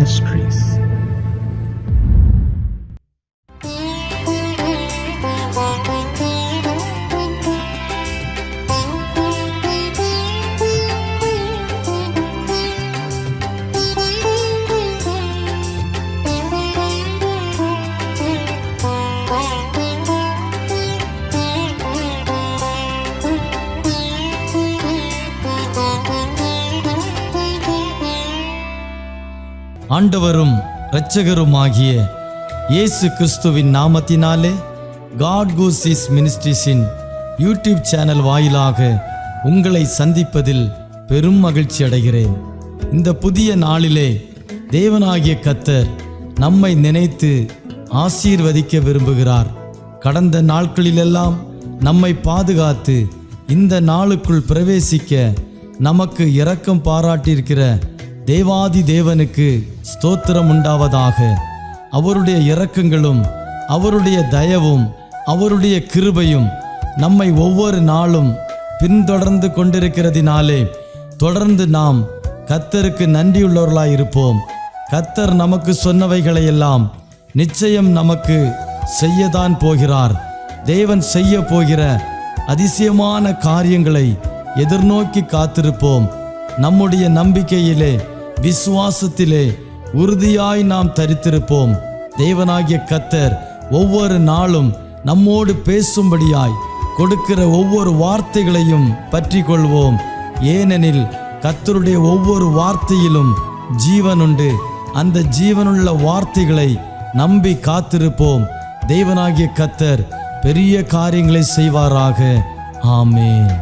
Ministries. ஆண்டவரும் இரட்சகருமாகிய இயேசு கிறிஸ்துவின் நாமத்தினாலே காட் கூஸ் மினிஸ்ட்ரீஸின் யூடியூப் சேனல் வாயிலாக உங்களை சந்திப்பதில் பெரும் மகிழ்ச்சி அடைகிறேன். இந்த புதிய நாளிலே தேவனாகிய கர்த்தர் நம்மை நினைத்து ஆசீர்வதிக்க விரும்புகிறார். கடந்த நாட்களிலெல்லாம் நம்மை பாதுகாத்து இந்த நாளுக்குள் பிரவேசிக்க நமக்கு இரக்கம் பாராட்டியிருக்கிற தேவாதி தேவனுக்கு ஸ்தோத்திரம் உண்டாவதாக. அவருடைய இரக்கங்களும் அவருடைய தயவும் அவருடைய கிருபையும் நம்மை ஒவ்வொரு நாளும் பின்தொடர்ந்து கொண்டிருக்கிறதினாலே தொடர்ந்து நாம் கர்த்தருக்கு நன்றியுள்ளவர்களாய் இருப்போம். கர்த்தர் நமக்கு சொன்னவைகளையெல்லாம் நிச்சயம் நமக்கு செய்யத்தான் போகிறார். தேவன் செய்ய போகிற அதிசயமான காரியங்களை எதிர்நோக்கி காத்திருப்போம். நம்முடைய நம்பிக்கையிலே விசுவாசத்திலே உறுதியாய் நாம் தரித்திருப்போம். தேவனாகிய கர்த்தர் ஒவ்வொரு நாளும் நம்மோடு பேசும்படியாய் கொடுக்கிற ஒவ்வொரு வார்த்தைகளையும் பற்றி கொள்வோம். ஏனெனில் கர்த்தருடைய ஒவ்வொரு வார்த்தையிலும் ஜீவன் உண்டு. அந்த ஜீவனுள்ள வார்த்தைகளை நம்பி காத்திருப்போம். தேவனாகிய கர்த்தர் பெரிய காரியங்களை செய்வாராக. ஆமென்.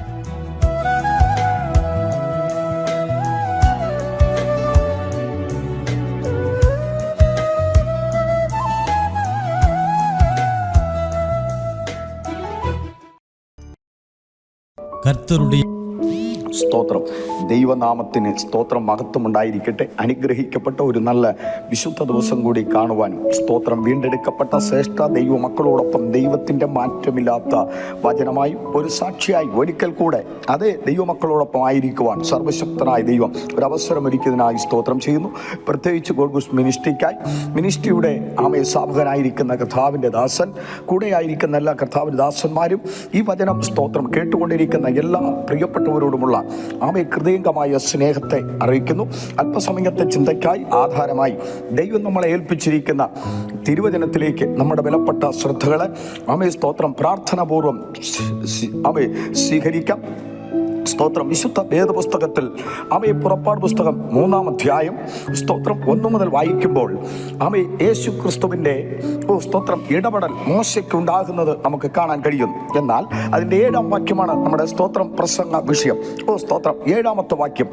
കർത്തരുടെ സ്തോത്രം. ദൈവനാമത്തിന് സ്തോത്രം, മഹത്വം ഉണ്ടായിരിക്കട്ടെ. അനുഗ്രഹിക്കപ്പെട്ട ഒരു നല്ല വിശുദ്ധ ദിവസം കൂടി കാണുവാനും സ്തോത്രം. വീണ്ടെടുക്കപ്പെട്ട ശ്രേഷ്ഠ ദൈവ മക്കളോടൊപ്പം ദൈവത്തിൻ്റെ മാറ്റമില്ലാത്ത വചനമായി ഒരു സാക്ഷിയായി ഒരിക്കൽ കൂടെ അതേ ദൈവമക്കളോടൊപ്പം ആയിരിക്കുവാൻ സർവശക്തനായ ദൈവം ഒരവസരമൊരുക്കിയതിനായി സ്തോത്രം ചെയ്യുന്നു. പ്രത്യേകിച്ച് ഗോഡ് ഗൂസ് മിനിസ്ട്രിക്കായി മിനിസ്ട്രിയുടെ സ്ഥാപകനായിരിക്കുന്ന കർത്താവിൻ്റെ ദാസൻ, കൂടെയായിരിക്കുന്ന എല്ലാ കർത്താവിൻ്റെ ദാസന്മാരും ഈ വചനം സ്തോത്രം കേട്ടുകൊണ്ടിരിക്കുന്ന എല്ലാ പ്രിയപ്പെട്ടവരോടുമുള്ള ഹൃദയംഗമായ സ്നേഹത്തെ അറിയിക്കുന്നു. അല്പസമയത്തെ ചിന്തയ്ക്കായി ആധാരമായി ദൈവം നമ്മളെ ഏൽപ്പിച്ചിരിക്കുന്ന തിരുവചനത്തിലേക്ക് നമ്മുടെ വിലപ്പെട്ട ശ്രദ്ധകളെ സ്തോത്രം പ്രാർത്ഥനാപൂർവം സ്വീകരിക്കാം. സ്തോത്രം. വിശുദ്ധ വേദപുസ്തകത്തിൽ പുറപ്പാട് പുസ്തകം 3-ാം അധ്യായം സ്തോത്രം 1 മുതൽ വായിക്കുമ്പോൾ യേശു ക്രിസ്തുവിൻ്റെ സ്തോത്രം ഇടപെടൽ മോശയ്ക്ക് ഉണ്ടാകുന്നത് നമുക്ക് കാണാൻ കഴിയും. എന്നാൽ അതിൻ്റെ 7-ാം വാക്യമാണ് നമ്മുടെ സ്തോത്രം പ്രസംഗ വിഷയം. സ്തോത്രം 7-ാമത്തെ വാക്യം.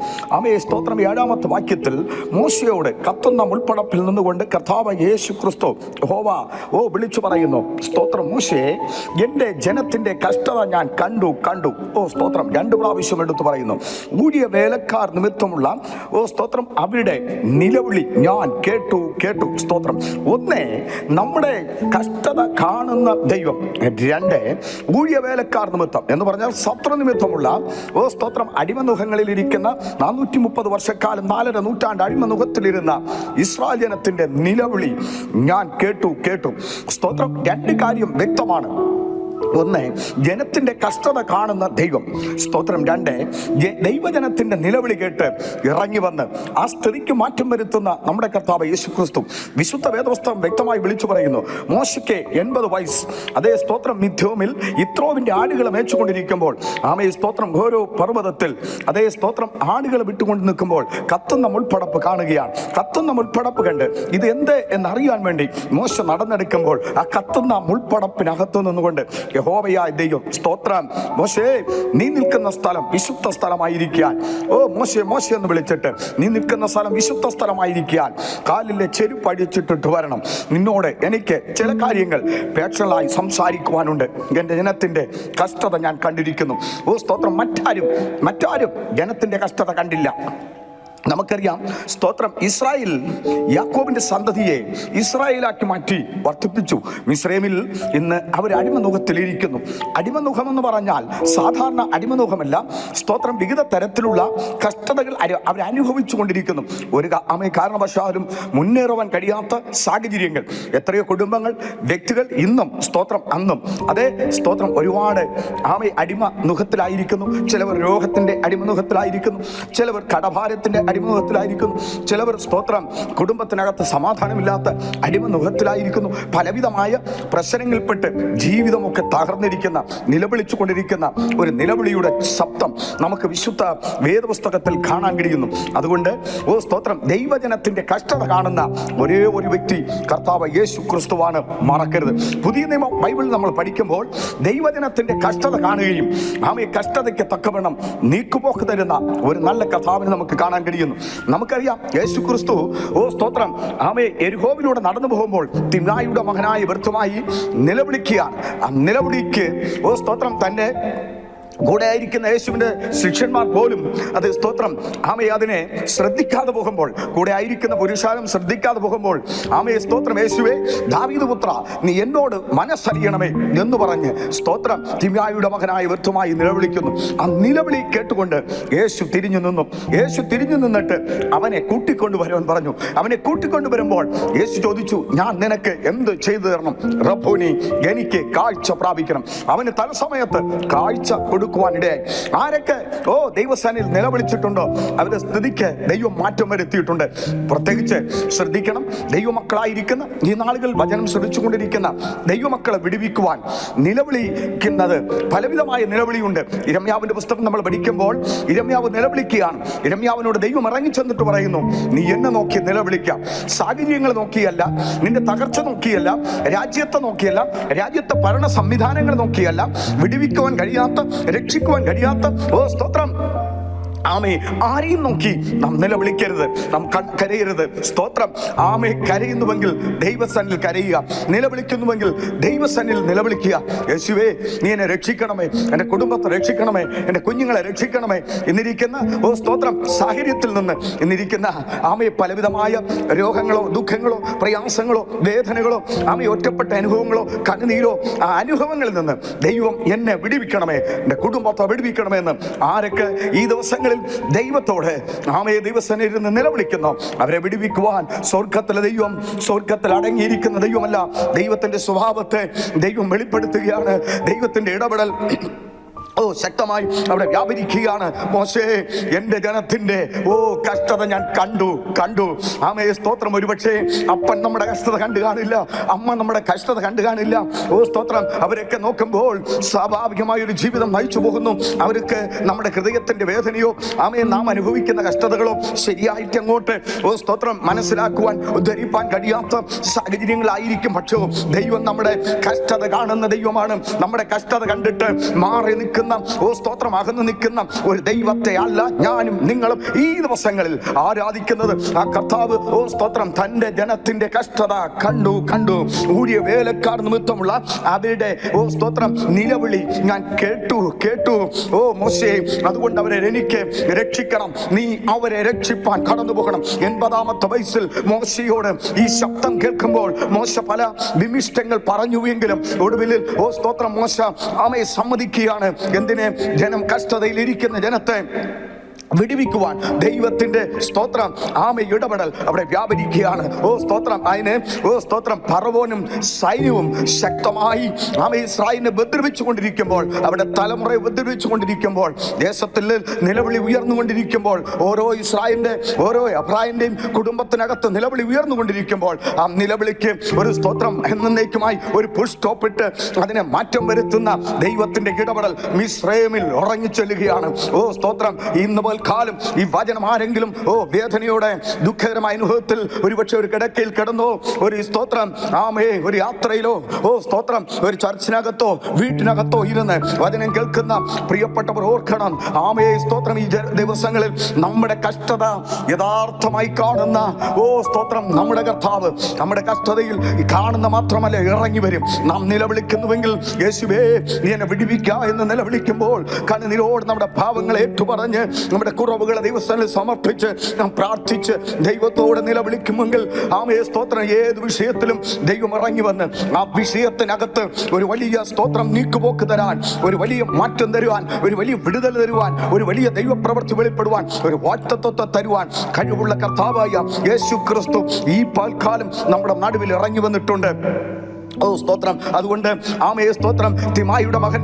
സ്തോത്രം 7-ാമത്തെ വാക്യത്തിൽ മോശയോട് കത്തുന്ന മുൾപ്പടപ്പിൽ നിന്നുകൊണ്ട് കർത്താവ് യേശു ക്രിസ്തു വിളിച്ചു പറയുന്നു. സ്തോത്രം. മോശയെ, എൻ്റെ ജനത്തിൻ്റെ കഷ്ടത ഞാൻ കണ്ടു. സ്തോത്രം 2 പ്രാവശ്യം എടുത്തു പറയുന്നു. ഊഴിയ വേലക്കാർ നിമിത്തമുള്ള സ്തോത്രം അവരുടെ നിലവിളി ഞാൻ കേട്ടു. സ്തോത്രം. 1, നമ്മുടെ കഷ്ടത കാണുന്ന ദൈവം. 2, ഊഴിയ വേലക്കാർ നിമിത്തം എന്ന് പറഞ്ഞാൽ ശത്രു നിമിത്തമുള്ള സ്തോത്രം അടിമനുഖങ്ങളിൽ ഇരിക്കുന്ന 430 വർഷക്കാലം 4.5 നൂറ്റാണ്ട് അടിമനുഖത്തിലിരുന്ന ഇസ്രായേൽ ജനത്തിന്റെ നിലവിളി ഞാൻ കേട്ടു. സ്തോത്രം. 2 കാര്യം വ്യക്തമാണ്. 1, ജനത്തിന്റെ കഷ്ടത കാണുന്ന ദൈവം. സ്തോത്രം. 2, ദൈവജനത്തിന്റെ നിലവിളി കേട്ട് ഇറങ്ങി വന്ന് ആ സ്ഥിതിക്ക് മാറ്റം വരുത്തുന്ന നമ്മുടെ കർത്താവ് യേശു ക്രിസ്തു. വിശുദ്ധ വേദപുസ്തകം വ്യക്തമായി വിളിച്ചു പറയുന്നു, മോശയ്ക്ക് 80 വയസ്സ്. അതേ സ്തോത്രം മിഥ്യോമിൽ ഇത്രോവിന്റെ ആടുകളെ മേച്ചുകൊണ്ടിരിക്കുമ്പോൾ സ്തോത്രം ഓരോ പർവ്വതത്തിൽ അതേ സ്തോത്രം ആടുകളെ വിട്ടുകൊണ്ട് നിൽക്കുമ്പോൾ കത്തുന്ന മുൾപ്പടപ്പ് കാണുകയാണ്. കത്തുന്ന മുൾപ്പടപ്പ് കണ്ട് ഇത് എന്ത് എന്നറിയാൻ വേണ്ടി മോശ നടന്നെടുക്കുമ്പോൾ ആ കത്തുന്ന മുൾപ്പടപ്പിനകത്തു നിന്നുകൊണ്ട് യഹോവയായ ദൈവം സ്തോത്രം, മോശേ നീ നിൽക്കുന്ന സ്ഥലം വിശുദ്ധ സ്ഥലമായിരിക്കാൻ. മോശെ എന്ന് വിളിച്ചിട്ട് നീ നിൽക്കുന്ന സ്ഥലം വിശുദ്ധ സ്ഥലമായിരിക്കാൻ കാലിലെ ചെരുപ്പ് അടിച്ചിട്ടിട്ട് വരണം. നിന്നോട് എനിക്ക് ചില കാര്യങ്ങൾ പേഴ്സണലായി സംസാരിക്കുവാനുണ്ട്. എൻ്റെ ജനത്തിൻ്റെ കഷ്ടത ഞാൻ കണ്ടിരിക്കുന്നു. സ്തോത്രം. മറ്റാരും ജനത്തിൻ്റെ കഷ്ടത കണ്ടില്ല. നമുക്കറിയാം, സ്തോത്രം, ഇസ്രായേൽ യാക്കോബിന്റെ സന്തതിയെ ഇസ്രായേലാക്കി മാറ്റി വർദ്ധിപ്പിച്ചു. മിസ്രൈമിൽ ഇന്ന് അവർ അടിമനുഖത്തിലിരിക്കുന്നു. അടിമനുഖം എന്ന് പറഞ്ഞാൽ സാധാരണ അടിമനുഖമല്ല. സ്തോത്രം, വിവിധ തരത്തിലുള്ള കഷ്ടതകൾ അവർ അനുഭവിച്ചു കൊണ്ടിരിക്കുന്നു. ഒരു കാരണവശാലും മുന്നേറുവാൻ കഴിയാത്ത സാഹചര്യങ്ങൾ. എത്രയോ കുടുംബങ്ങൾ, വ്യക്തികൾ ഇന്നും, സ്തോത്രം, അന്നും അതേ സ്തോത്രം, ഒരുപാട് അടിമനുഖത്തിലായിരിക്കുന്നു. ചിലവർ രോഗത്തിന്റെ അടിമനുഖത്തിലായിരിക്കുന്നു, ചിലവർ കടഭാരത്തിന്റെ അടിമനുഖത്തിലായിരിക്കുന്നു, ചിലവർ സ്തോത്രം കുടുംബത്തിനകത്ത് സമാധാനമില്ലാത്ത അടിമനുഖത്തിലായിരിക്കുന്നു. പലവിധമായ പ്രശ്നങ്ങളിൽപ്പെട്ട് ജീവിതമൊക്കെ തകർന്നിരിക്കുന്ന, നിലവിളിച്ചു കൊണ്ടിരിക്കുന്ന ഒരു നിലവിളിയുടെ ശബ്ദം നമുക്ക് വിശുദ്ധ വേദപുസ്തകത്തിൽ കാണാൻ കഴിയുന്നു. അതുകൊണ്ട് സ്തോത്രം, ദൈവജനത്തിന്റെ കഷ്ടത കാണുന്ന ഒരേ ഒരു വ്യക്തി കർത്താവ് യേശു ക്രിസ്തുവാണ്. മറക്കരുത്. പുതിയ നിയമം ബൈബിളിൽ നമ്മൾ പഠിക്കുമ്പോൾ ദൈവജനത്തിന്റെ കഷ്ടത കാണുകയും കഷ്ടതയ്ക്ക് തക്കവണ്ണം നീക്കുപോക്ക് തരുന്ന ഒരു നല്ല കർത്താവിനെ നമുക്ക് കാണാൻ കഴിയുന്നു. നമുക്കറിയാം, യേശു ക്രിസ്തു സ്തോത്രം എരിഹോവിലൂടെ നടന്നു പോകുമ്പോൾ തിമ്നായിയുടെ മകനായ ബർത്തുമായി നിലവിളിക്കുകയാണ്. ആ നിലവിളിക്ക് സ്തോത്രം തന്റെ കൂടെ ആയിരിക്കുന്ന യേശുവിന്റെ ശിഷ്യന്മാർ പോലും അത് സ്തോത്രം അതിനെ ശ്രദ്ധിക്കാതെ പോകുമ്പോൾ, കൂടെ ആയിരിക്കുന്ന പുരുഷാരം ശ്രദ്ധിക്കാതെ പോകുമ്പോൾ സ്തോത്രം, യേശുവേ ദാവീദ് പുത്ര, നീ എന്നോട് മനസ്സറിയണമേ എന്ന് പറഞ്ഞ് സ്തോത്രം തിമ്നായിയുടെ മകനായ ബർത്തുമായി നിലവിളിക്കുന്നു. ആ നിലവിളി കേട്ടുകൊണ്ട് യേശു തിരിഞ്ഞു നിന്നു. യേശു തിരിഞ്ഞു നിന്നിട്ട് അവനെ കൂട്ടിക്കൊണ്ടുവരുവാൻ പറഞ്ഞു. അവനെ കൂട്ടിക്കൊണ്ടുവരുമ്പോൾ യേശു ചോദിച്ചു, ഞാൻ നിനക്ക് എന്ത് ചെയ്തു തരണം? റബ്ബൂനി, എനിക്ക് കാഴ്ച പ്രാപിക്കണം. അവന് തത്സമയത്ത് കാഴ്ച കൊടുക്കുവാനിടയായി. ആരൊക്കെ ദൈവസേനയിൽ നിലവിളിച്ചിട്ടുണ്ടോ അവരുടെ സ്ഥിതിക്ക് ദൈവം മാറ്റം വരുത്തിയിട്ടുണ്ട്. പ്രത്യേകിച്ച് ശ്രദ്ധിക്കണം, ദൈവമക്കളായിരിക്കുന്ന ഈ നാളുകൾ വചനം ശ്രദ്ധിച്ചുകൊണ്ടിരിക്കുന്ന ദൈവമക്കളെ വിടുവിക്കുവാൻ നിലവിളിക്കുന്നത് പലവിധമായ നിലവിളിയുണ്ട്. ഇരമ്യാവിന്റെ പുസ്തകം നമ്മൾ പഠിക്കുമ്പോൾ ഇരമ്യാവ് നിലവിളിക്കുകയാണ്. ഇരമ്യാവിനോട് ദൈവം ഇറങ്ങിച്ചെന്നിട്ട് പറയുന്നു, നീ എന്നെ നോക്കി നിലവിളിക്കാം. സാഹചര്യങ്ങൾ നോക്കിയല്ല, നിന്റെ തകർച്ച നോക്കിയല്ല, രാജ്യത്തെ നോക്കിയല്ല, രാജ്യത്തെ ഭരണ സംവിധാനങ്ങൾ നോക്കിയല്ല, വിടുവിക്കുവാൻ കഴിയാത്ത, രക്ഷിക്കുവാൻ കഴിയാത്ത സ്തോത്രം ആരെയും നോക്കി നാം നിലവിളിക്കരുത്, നാം കരയരുത്. സ്തോത്രം, കരയുന്നുവെങ്കിൽ ദൈവസന്നിൽ കരയുക, നിലവിളിക്കുന്നുവെങ്കിൽ ദൈവസന്നിൽ നിലവിളിക്കുക. യേശുവേ, നീ എന്നെ രക്ഷിക്കണമേ, എൻ്റെ കുടുംബത്തെ രക്ഷിക്കണമേ, എൻ്റെ കുഞ്ഞുങ്ങളെ രക്ഷിക്കണമേ. ഇന്നിരിക്കുന്ന സ്തോത്രം സാഹചര്യത്തിൽ നിന്ന്, ഇന്നിരിക്കുന്ന പലവിധമായ രോഗങ്ങളോ ദുഃഖങ്ങളോ പ്രയാസങ്ങളോ വേദനകളോ ഒറ്റപ്പെട്ട അനുഭവങ്ങളോ കണ്ണുനീരോ ആ അനുഭവങ്ങളിൽ നിന്ന് ദൈവം എന്നെ വിടുവിക്കണമേ, എൻ്റെ കുടുംബത്തെ വിടുവിക്കണമേ എന്ന് ആരൊക്കെ ഈ ദിവസങ്ങൾ ദൈവത്തോട് ദൈവസന്നിധിയിൽ നിന്ന് നിലവിളിക്കുന്നു, അവരെ വിടുവിക്കുവാൻ സ്വർഗത്തിലെ ദൈവം, സ്വർഗത്തിൽ അടങ്ങിയിരിക്കുന്ന ദൈവമല്ല, ദൈവത്തിന്റെ സ്വഭാവത്തെ ദൈവം വെളിപ്പെടുത്തുകയാണ്. ദൈവത്തിന്റെ ഇടപെടൽ ശക്തമായി അവിടെ വ്യാപരിക്കുകയാണ്. മോശേ, എൻ്റെ ജനത്തിന്റെ കഷ്ടത ഞാൻ കണ്ടു. സ്തോത്രം, ഒരുപക്ഷെ അപ്പൻ നമ്മുടെ കഷ്ടത കണ്ടു കാണില്ല, അമ്മ നമ്മുടെ കഷ്ടത കണ്ടു കാണില്ല. സ്തോത്രം, അവരൊക്കെ നോക്കുമ്പോൾ സ്വാഭാവികമായൊരു ജീവിതം നയിച്ചു പോകുന്നു. അവർക്ക് നമ്മുടെ ഹൃദയത്തിന്റെ വേദനയോ നാം അനുഭവിക്കുന്ന കഷ്ടതകളോ ശരിയായിട്ട് അങ്ങോട്ട് സ്തോത്രം മനസ്സിലാക്കുവാൻ, ധരിപ്പാൻ കഴിയാത്ത സാഹചര്യങ്ങളായിരിക്കും. പക്ഷേ ദൈവം നമ്മുടെ കഷ്ടത കാണുന്ന ദൈവമാണ്. നമ്മുടെ കഷ്ടത കണ്ടിട്ട് മാറി നിൽക്കുന്ന സ്തോത്രം അകന്നു നിൽക്കുന്ന ഒരു ദൈവത്തെ അല്ല ഞാനും നിങ്ങളും ഈ ദിവസങ്ങളിൽ ആരാധിക്കുന്നത്. ആ കർത്താവ് സ്തോത്രം തന്റെ ജനത്തിന്റെ കഷ്ടത കണ്ടു. ഊഴിയ വേലക്കാർ നിമിത്തമുള്ള അവരുടെ സ്തോത്രം നിലവിളി ഞാൻ കേട്ടു. മോശേ, അതുകൊണ്ട് അവരെ എനിക്ക് രക്ഷിക്കണം, നീ അവരെ രക്ഷിപ്പാൻ കടന്നു പോകണം. 80-ാമത്തെ വയസ്സിൽ മോശയോട് ഈ ശബ്ദം കേൾക്കുമ്പോൾ മോശ പല വിമിഷ്ടങ്ങൾ പറഞ്ഞുവെങ്കിലും ഒടുവിൽ സ്തോത്രം മോശ സമ്മതിക്കുകയാണ്. എന്തിനെ? ജനം കഷ്ടതയിലിരിക്കുന്ന ജനത്തെ വിടുവിക്കുവാൻ ദൈവത്തിന്റെ സ്തോത്രം ഇടപെടൽ അവിടെ വ്യാപരിക്കുകയാണ്. സ്തോത്രം ഫറവോനും സൈന്യവും ശക്തമായി ഇസ്രായേലിനെ ഉപദ്രവിച്ചു കൊണ്ടിരിക്കുമ്പോൾ, അവിടെ തലമുറയെ ഉപദ്രവിച്ചു കൊണ്ടിരിക്കുമ്പോൾ, ദേശത്തിൽ നിലവിളി ഉയർന്നുകൊണ്ടിരിക്കുമ്പോൾ, ഓരോ ഇസ്രായേലിന്റെ ഓരോ അബ്രാഹിന്റെയും കുടുംബത്തിനകത്ത് നിലവിളി ഉയർന്നുകൊണ്ടിരിക്കുമ്പോൾ, ആ നിലവിളിക്ക് ഒരു സ്തോത്രം എന്നേക്കുമായി ഒരു ഫുൾ സ്റ്റോപ്പ് ഇട്ട് അതിനെ മാറ്റം വരുത്തുന്ന ദൈവത്തിന്റെ ഇടപെടൽ മിസ്രൈമിൽ ഉറങ്ങിച്ചെല്ലുകയാണ്. സ്തോത്രം, ഇന്ന് കാലം ഈ വചനം ആരെങ്കിലും വേദനയോടെ ദുഃഖകരമായ അനുഭവത്തിൽ ഒരുപക്ഷെ ഒരു കിടക്കയിൽ കിടന്നോ, ഒരു സ്തോത്രം ഒരു യാത്രയിലോ സ്തോത്രം ഒരു ചർച്ചിനകത്തോ വീട്ടിനകത്തോ ഇരുന്ന് വചനം കേൾക്കുന്ന പ്രിയപ്പെട്ടവർ ഓർക്കണം, സ്തോത്രം ഈ ദിവസങ്ങളിൽ നമ്മുടെ കഷ്ടത യഥാർത്ഥമായി കാണുന്ന സ്തോത്രം നമ്മുടെ കർത്താവ് നമ്മുടെ കഷ്ടതയിൽ കാണുന്ന മാത്രമല്ല ഇറങ്ങി വരും. നാം നിലവിളിക്കുന്നുവെങ്കിൽ യേശുവേ നീ എന്നെ വിടുവിക്ക എന്ന് നിലവിളിക്കുമ്പോൾ കണ്ണുനീരോട് നമ്മുടെ പാവങ്ങളെ ഏറ്റുപറഞ്ഞ് നമ്മുടെ നമ്മുടെ കുറവുകളെ ദൈവസ്ഥാനിൽ സമർപ്പിച്ച് നാം പ്രാർത്ഥിച്ച് ദൈവത്തോട് നിലവിളിക്കുമെങ്കിൽ ആമയെ സ്തോത്രം ഏത് വിഷയത്തിലും ദൈവം ഇറങ്ങി വന്ന് ആ വിഷയത്തിനകത്ത് ഒരു വലിയ സ്തോത്രം നീക്കുപോക്ക് തരാൻ, ഒരു വലിയ മാറ്റം തരുവാൻ, ഒരു വലിയ വിടുതൽ തരുവാൻ, ഒരു വലിയ ദൈവപ്രവൃത്തി വെളിപ്പെടുവാൻ, ഒരു വാഗ്ദത്തത്തെ തരുവാൻ കഴിവുള്ള കർത്താവായ യേശു ക്രിസ്തു ഈ പൽക്കാലം നമ്മുടെ നടുവിൽ ഇറങ്ങി വന്നിട്ടുണ്ട്. ഓ സ്തോത്രം. അതുകൊണ്ട് ആമയെ സ്തോത്രം തിമായിയുടെ മകൻ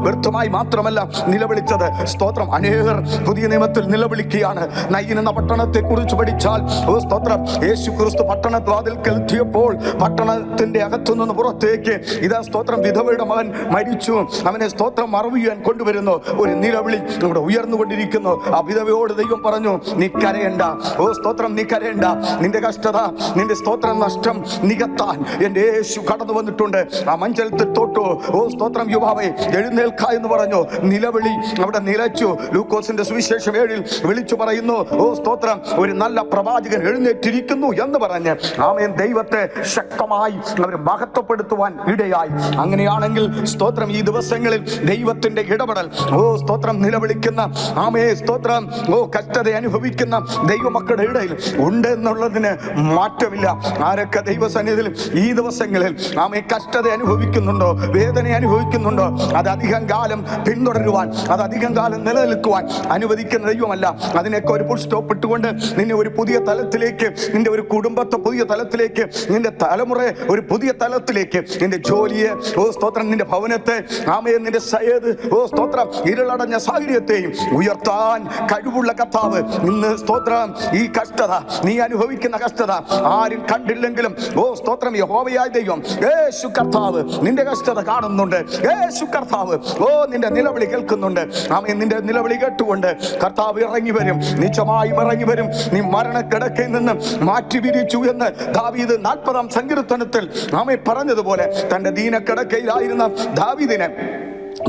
വ്യർത്ഥമായി മാത്രമല്ല നിലവിളിച്ചത്. സ്തോത്രം അനേകർ പുതിയ നിയമത്തിൽ നിലവിളിക്കുകയാണ്. നയീൻ എന്ന പട്ടണത്തെ കുറിച്ച് പഠിച്ചാൽ ഓ സ്തോത്രം യേശു ക്രിസ്തു പട്ടണവാതിൽക്കൽ എത്തിയപ്പോൾ പട്ടണത്തിന്റെ അകത്തുനിന്ന് പുറത്തേക്ക് ഇതാ സ്തോത്രം വിധവയുടെ മകൻ മരിച്ചു, അവനെ സ്തോത്രം മറവ് ചെയ്യാൻ കൊണ്ടുവരുന്നു. ഒരു നിലവിളി ഇവിടെ ഉയർന്നുകൊണ്ടിരിക്കുന്നു. ആ വിധവയോട് ദൈവം പറഞ്ഞു, നീ കരയണ്ട. ഓ സ്തോത്രം, നീ കരയണ്ട. നിന്റെ കഷ്ടത, നിന്റെ സ്തോത്രം നഷ്ടം നികത്താൻ എന്റെ യേശു കടന്നു വന്നിട്ടുണ്ട്. ആ മഞ്ചലത്തിൽ തൊട്ടു. ഓ സ്തോത്രം, യുവാവേ എഴുന്നേൽക്ക എന്ന് പറഞ്ഞു. നിലവിളി അവിടെ നിലച്ചു. ലൂക്കോസിന്റെ സുവിശേഷം 7 വിളിച്ചു പറയുന്നു, ഓ സ്തോത്രം, ഒരു നല്ല പ്രവാചകൻ എഴുന്നേറ്റിരിക്കുന്നു എന്ന് പറഞ്ഞ് ആമേൻ ദൈവത്തെ ശക്തമായി അവർ മഹത്വപ്പെടുത്തുവാൻ ഇടയായി. അങ്ങനെയാണെങ്കിൽ സ്തോത്രം ഈ ദിവസങ്ങളിൽ ദൈവത്തിന്റെ ഇടപെടൽ, ഓ സ്തോത്രം, നിലവിളിക്കുന്ന ആമേ സ്തോത്രം, ഓ കഷ്ടത അനുഭവിക്കുന്ന ദൈവമക്കളുടെ ഇടയിൽ ഉണ്ട് എന്നുള്ളതിന് മാറ്റമില്ല. ആരൊക്കെ ദൈവസന്നിധിയിൽ ഈ ദിവസങ്ങളിൽ ആമേ കഷ്ടത അനുഭവിക്കുന്നുണ്ടോ, വേദന അനുഭവിക്കുന്നുണ്ടോ, അത് അധികം കാലം പിന്തുടരുവാൻ, അത് അധികം കാലം നിലനിൽക്കുവാൻ അനുവദിക്കുന്ന ദൈവമല്ല. അതിനൊക്കെ ഒരു ഫുൾ സ്റ്റോപ്പ് ഇട്ടുകൊണ്ട് നിന്നെ ഒരു പുതിയ തലത്തിലേക്ക്, നിന്റെ ഒരു കുടുംബത്തെ പുതിയ തലത്തിലേക്ക്, നിന്റെ തലമുറയെ ഒരു പുതിയ തലത്തിലേക്ക്, നിന്റെ ജോലിയെ, ഓ സ്തോത്രം, നിന്റെ ഭവനത്തെ, ആമേ നിന്റെ സയേത്, ഓ സ്തോത്രം, ഇരുളടഞ്ഞ സാഹചര്യത്തെയും ഉയർത്താൻ കഴിവുള്ള കർത്താവ് ഇന്ന് സ്തോത്രം ഈ കഷ്ടത, നീ അനുഭവിക്കുന്ന കഷ്ടത ആരും കണ്ടില്ലെങ്കിലും ഓ സ്തോത്രം യഹോവയായ ദൈവം യേശു കർത്താവ് നിന്റെ കഷ്ടത കാണുന്നുണ്ട്. യേശു കർത്താവ് ഓ നിന്റെ നിലവിളി കേൾക്കുന്നുണ്ട്. ആമേൻ. നിന്റെ നിലവിളി കേട്ടുകൊണ്ട് കർത്താവ് ഇറങ്ങി വരും, നിശ്ചയമായും ഇറങ്ങി വരും. നീ മരണക്കിടക്കയിൽ നിന്ന് മാറ്റി വിരിച്ചു എന്ന് ദാവീദ് 40-ാം സങ്കീർത്തനത്തിൽ ആമേ പറഞ്ഞതുപോലെ തന്റെ ദീനക്കിടക്കയിലായിരുന്ന ദാവീദിനെ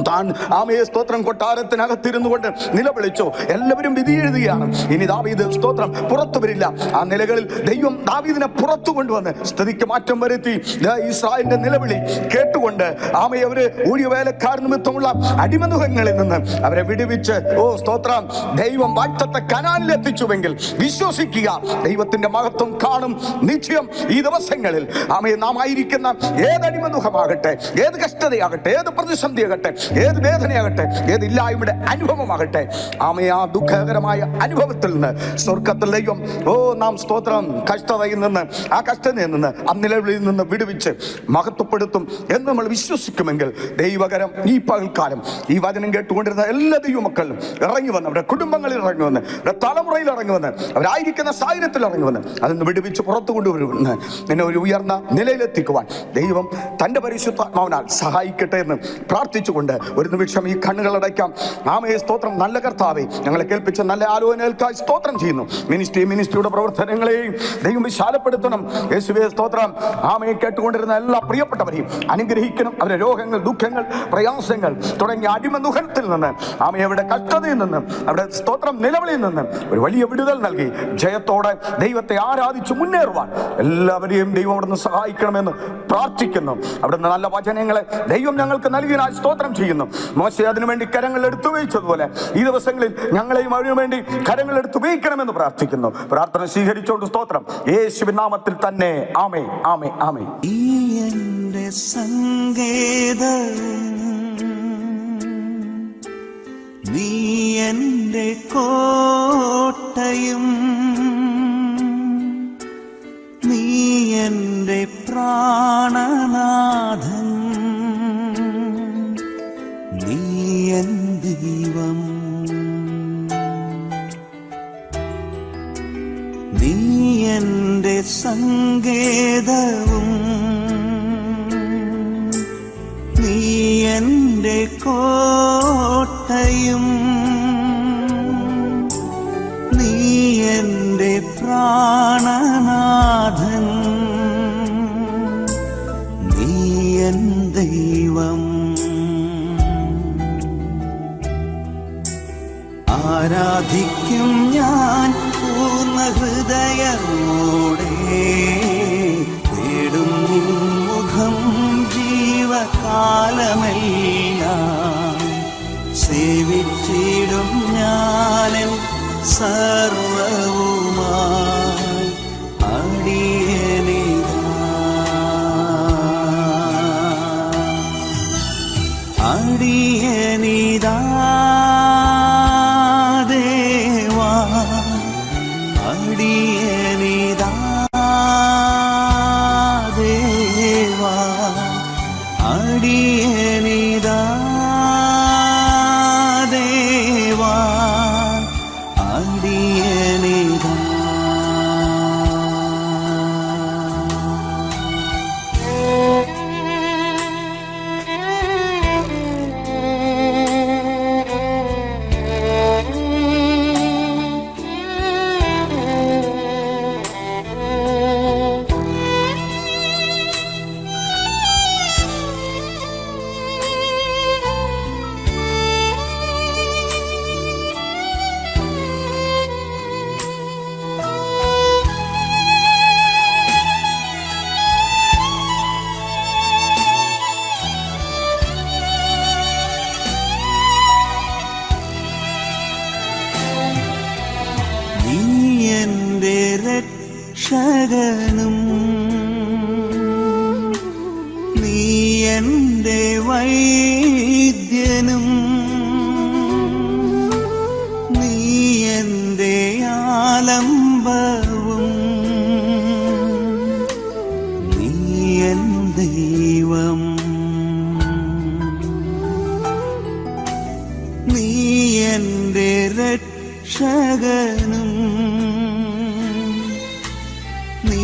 താൻ ആമയെ സ്തോത്രം കൊട്ടാരത്തിനകത്തിരുന്നു കൊണ്ട് നിലവിളിച്ചു. എല്ലാവരും വിധി എഴുതുകയാണ്. ഇനി ദാവീദ് സ്തോത്രം പുറത്തു വരില്ല. ആ നിലകളിൽ ദൈവം ദാവീദിനെ പുറത്തു കൊണ്ടുവന്ന് സ്ഥിതിക്ക് മാറ്റം വരുത്തി. ഇസ്രായേലിന്റെ നിലവിളി കേട്ടുകൊണ്ട് ആമയെ അവര് ഊഴിയവേലക്കാർ നിമിത്തമുള്ള അടിമനുഖങ്ങളിൽ നിന്ന് അവരെ വിടുവിച്ച് ഓ സ്തോത്രം ദൈവം വാഗ്ദത്ത കനാനിൽ എത്തിച്ചുവെങ്കിൽ വിശ്വസിക്കുക, ദൈവത്തിന്റെ മഹത്വം കാണും നിശ്ചയം. ഈ ദിവസങ്ങളിൽ ആമയെ നാം ആയിരിക്കുന്ന ഏത് അടിമനുഖമാകട്ടെ, ഏത് കഷ്ടതയാകട്ടെ, ഏത് പ്രതിസന്ധിയാകട്ടെ, ഏത് വേദനയാകട്ടെ, ഏത് ഇല്ലായ്മയുടെ അനുഭവമാകട്ടെ, ആമേ ആ ദുഃഖകരമായ അനുഭവത്തിൽ നിന്ന് സ്വർഗത്തിൽ ദൈവം ഓ നാം സ്തോത്രം കഷ്ടതയിൽ നിന്ന്, ആ കഷ്ടതയിൽ നിന്ന്, ആ നിലവിളിയിൽ നിന്ന് വിടുവിച്ച് മഹത്വപ്പെടുത്തും എന്ന് നമ്മൾ വിശ്വസിക്കുമെങ്കിൽ ദൈവകരം ഈ പകൽക്കാലം ഈ വചനം കേട്ടുകൊണ്ടിരുന്ന എല്ലാ ദൈവമക്കളും ഇറങ്ങി വന്ന് അവരുടെ കുടുംബങ്ങളിൽ ഇറങ്ങി വന്ന് അവരുടെ തലമുറയിൽ ഇറങ്ങി വന്ന് അവരായിരിക്കുന്ന സാഹചര്യത്തിൽ ഇറങ്ങി വന്ന് അതിന് വിടുവിച്ച് പുറത്തു കൊണ്ടുവരുമെന്ന് എന്നെ ഒരു ഉയർന്ന നിലയിലെത്തിക്കുവാൻ ദൈവം തൻ്റെ പരിശുദ്ധാത്മാവിനാൽ സഹായിക്കട്ടെ എന്ന് പ്രാർത്ഥിച്ചുകൊണ്ട് ഒരു നിമിഷം ഈ കണ്ണുകൾ അടയ്ക്കാം. ആമേ സ്തോത്രം. നല്ല കർത്താവേ, ഞങ്ങളെ കേൾപ്പിച്ച നല്ല ആലോചനകൾക്കായി സ്തോത്രം ചെയ്യുന്നു. മിനിസ്ട്രിയുടെ പ്രവർത്തനങ്ങളെയും ദൈവം വിശാലപ്പെടുത്തണം. യേശുവേ സ്തോത്രം. ആമയെ കേട്ടുകൊണ്ടിരുന്ന എല്ലാ പ്രിയപ്പെട്ടവരെയും അനുഗ്രഹിക്കണം. അവരുടെ രോഗങ്ങൾ, ദുഃഖങ്ങൾ, പ്രയാസങ്ങൾ തുടങ്ങിയ അടിമനുഖത്തിൽ നിന്ന്, ആമയെ അവരുടെ കഷ്ടതയിൽ നിന്ന്, അവരുടെ സ്തോത്രം നിലവിളിയിൽ നിന്ന് ഒരു വലിയ വിടുതൽ നൽകി ജയത്തോടെ ദൈവത്തെ ആരാധിച്ച് മുന്നേറുവാൻ എല്ലാവരെയും ദൈവം അവിടുന്ന് സഹായിക്കണമെന്ന് പ്രാർത്ഥിക്കുന്നു. അവിടുന്ന് നല്ല വചനങ്ങളെ ദൈവം ഞങ്ങൾക്ക് നൽകിയതിനാൽ സ്തോത്രം ചെയ്യുന്നു. മോശെ അതിനുവേണ്ടി കരങ്ങൾ എടുത്തു ഉപയോഗിച്ചതുപോലെ ഈ ദിവസങ്ങളിൽ ഞങ്ങളെയും അതിനുവേണ്ടി കരങ്ങൾ എടുത്ത് ഉപയോഗിക്കണമെന്ന് പ്രാർത്ഥിക്കുന്നു. പ്രാർത്ഥന സ്വീകരിച്ചോണ്ട് സ്തോത്രം യേശുവിൻ നാമത്തിൽ തന്നെ. ആമേ, ആമേ, ആമേ. എന്റെ സങ്കേതം, നീ എന്റെ കോട്ടയും, നീ എന്റെ പ്രാണനാഥൻ, നീ എൻ ദൈവം, നീ എന്റെ സങ്കേതവും, നീ എന്റെ കോട്ടയും, നീ എന്റെ പ്രാണനാഥൻ, നീ എൻ ദൈവം. ആരാധിക്കും ഞാൻ പൂർണ്ണ ഹൃദയമോടെ, തേടും നിൻ മുഖം ജീവകാലമെല്ലാം, സേവിച്ചിടും ഞാൻ രക്ഷകനും നീ എൻ്റെ വൈദ്യനും നീ എൻ്റെ ആലംബവും നീ എൻ ദൈവം നീ എൻ്റെ രക്ഷകനും നീ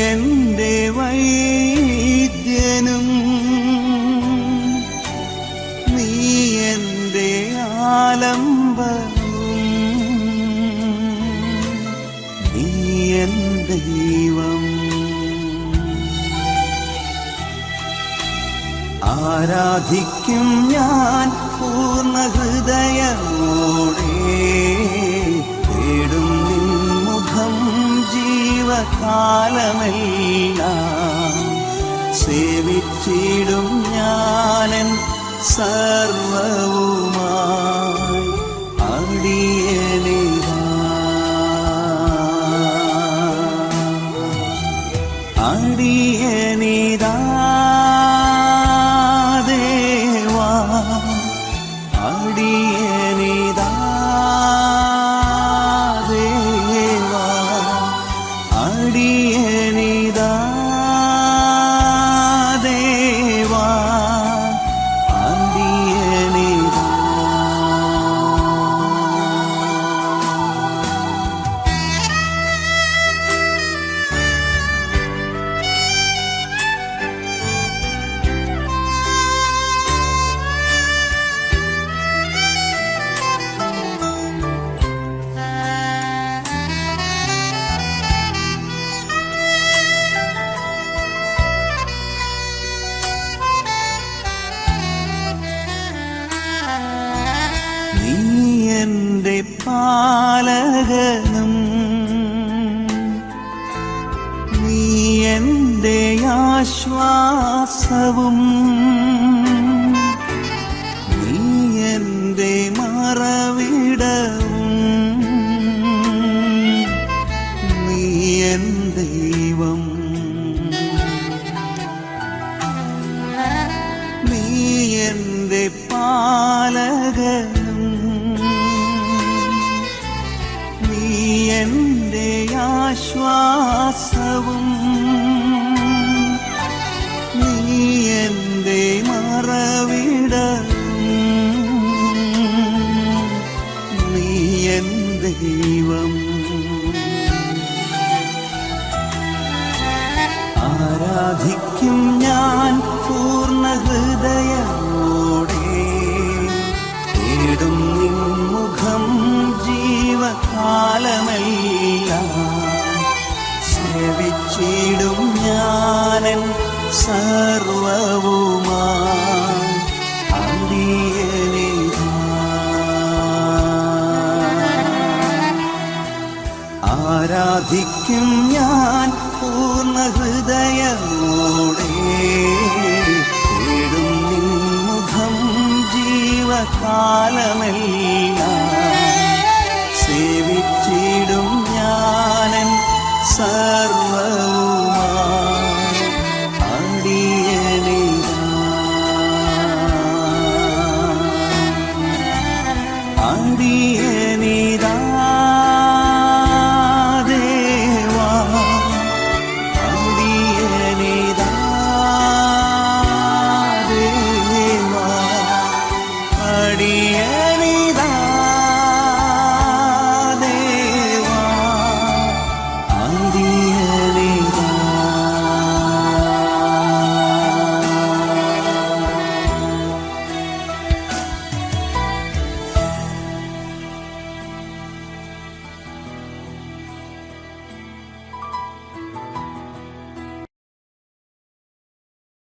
എൻ്റെ വൈദ്യനും നീ എൻ്റെ ആലംബവും നീ എൻ ദൈവം ആരാധിക്കും ഞാൻ പൂർണ്ണ ഹൃദയമോടെ തേടും നിൻ മുഖം ജീവകാലമെല്ലാം സേവിച്ചിടും ഞാനൻ സർവവുമായി അടിയനിതാ അടിയനിതാ അടിയനിതാ ദേവാ അടിയനിതാ ദേവാ അടിയനിതാ നീ എൻ്റെ പാലകനും നീ എൻ്റെ ആശ്വാസവും നീ എൻ്റെ മറവിടവും നീ എൻ ദൈവം നീ എൻ്റെ പാലകനും നീ എൻ്റെ ആശ്വാസവും നീ എൻ്റെ മറവിടവും നീ എൻ ദൈവം ആരാധിക്കും ഞാൻ പൂർണ്ണ ഹൃദയമോടെ തേടും നിൻ മുഖം ജീവകാലമെല്ലാം സേവിച്ചിടും ഞാനൻ സർവവുമായി അടിയനിതാ ആരാധിക്കും ഞാൻ പൂർണ്ണ ഹൃദയമോടെ തേടും നിൻ മുഖം ജീവകാലമെല്ലാം സേവിച്ചിടും ഞാനൻ